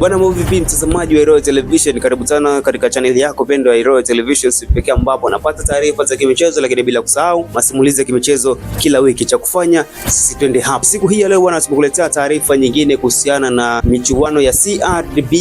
Bwana vipi mtazamaji wa Royal Television, karibu sana katika channel yako pendwa ya Royal Television, pekee ambapo unapata taarifa za kimichezo, lakini bila kusahau masimulizi ya kimichezo kila wiki. Cha kufanya sisi twende hapa. Siku hii ya leo bwana, tumekuletea taarifa nyingine kuhusiana na michuano ya CRDB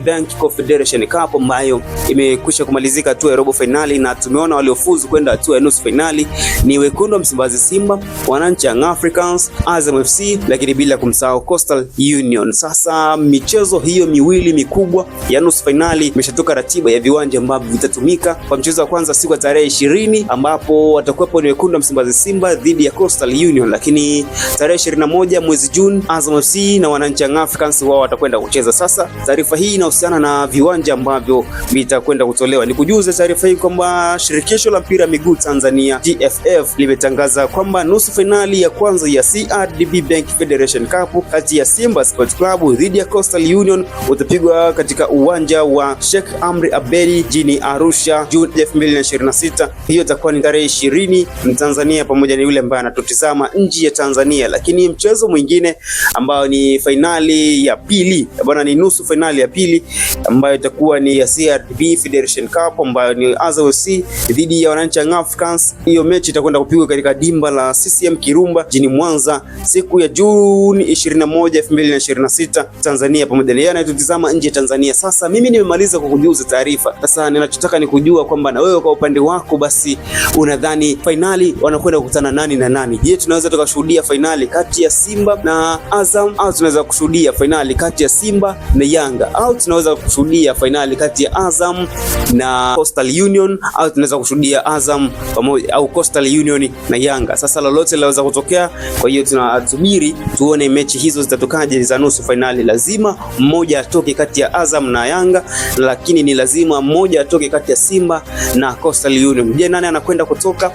Bank Confederation Cup ambayo imekwisha kumalizika hatua ya robo finali, na tumeona waliofuzu kwenda hatua ya nusu finali ni wekundu wa Msimbazi Simba, wananchi Young Africans, Azam FC, lakini bila kumsahau Coastal Union. Sasa michezo hiyo miwili mikubwa ya nusu finali imeshatoka ratiba ya viwanja ambavyo vitatumika kwa mchezo wa kwanza siku ya tarehe 20, ambapo watakuwepo ni wekundu wa Msimbazi Simba dhidi ya Coastal Union, lakini tarehe 21 mwezi Juni Azam FC na wananchi Young Africans wao watakwenda kucheza. Sasa taarifa hii inahusiana na viwanja ambavyo vitakwenda kutolewa. Nikujuze taarifa hii kwamba shirikisho la mpira miguu Tanzania TFF limetangaza kwamba nusu finali ya kwanza ya CRDB Bank Federation Cup kati ya Simba Sports Club dhidi ya Coastal Union utapigwa katika uwanja wa Sheikh Amri Abedi jijini Arusha Juni 2026. Hiyo itakuwa ni tarehe 20 Mtanzania pamoja na yule ambaye anatutizama nje ya Tanzania. Lakini mchezo mwingine ambao ni finali ya pili bwana, ni nusu finali ya pili ambayo itakuwa ni ya CRDB Federation Cup ambayo ni Azam FC dhidi ya wananchi Young Africans. Hiyo mechi itakwenda kupigwa katika dimba la CCM Kirumba jijini Mwanza siku ya Juni 21, 2026 Tanzania pamoja na yeye anayetutizama nje ya Tanzania. Sasa mimi nimemaliza kukujuza taarifa. Sasa ninachotaka ni kujua kwamba na wewe kwa upande wako basi unadhani finali wanakwenda kukutana nani na nani? Je, tunaweza tukashuhudia finali kati ya Simba na Azam, au tunaweza kushuhudia finali kati ya Simba na Yanga, au tunaweza kushuhudia finali kati ya Azam na Coastal Union, au tunaweza kushuhudia Azam pamoja au Coastal Union na Yanga? Sasa lolote linaweza kutokea. Kwa hiyo tunasubiri tuone mechi hizo zitatokaje za nusu finali. Lazima mmoja atoke kati ya Azam na Yanga, lakini ni lazima mmoja atoke kati ya Simba na Coastal Union. Je, nani anakwenda kutoka?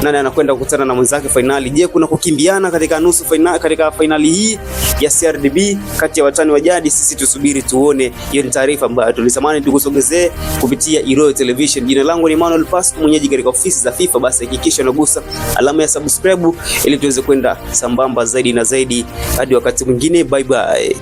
Nani anakwenda kukutana na mwenzake finali? Je, kuna kukimbiana katika nusu finali, katika finali hii ya CRDB kati ya watani wa jadi? Sisi tusubiri tuone. Hiyo ni taarifa ambayo tulisamani tukusogezee kupitia Royal Television. Jina langu ni Manuel Pasco, mwenyeji katika ofisi za FIFA. Basi hakikisha unagusa alama ya subscribe ili tuweze kwenda sambamba zaidi na zaidi. Hadi wakati mwingine, bye bye.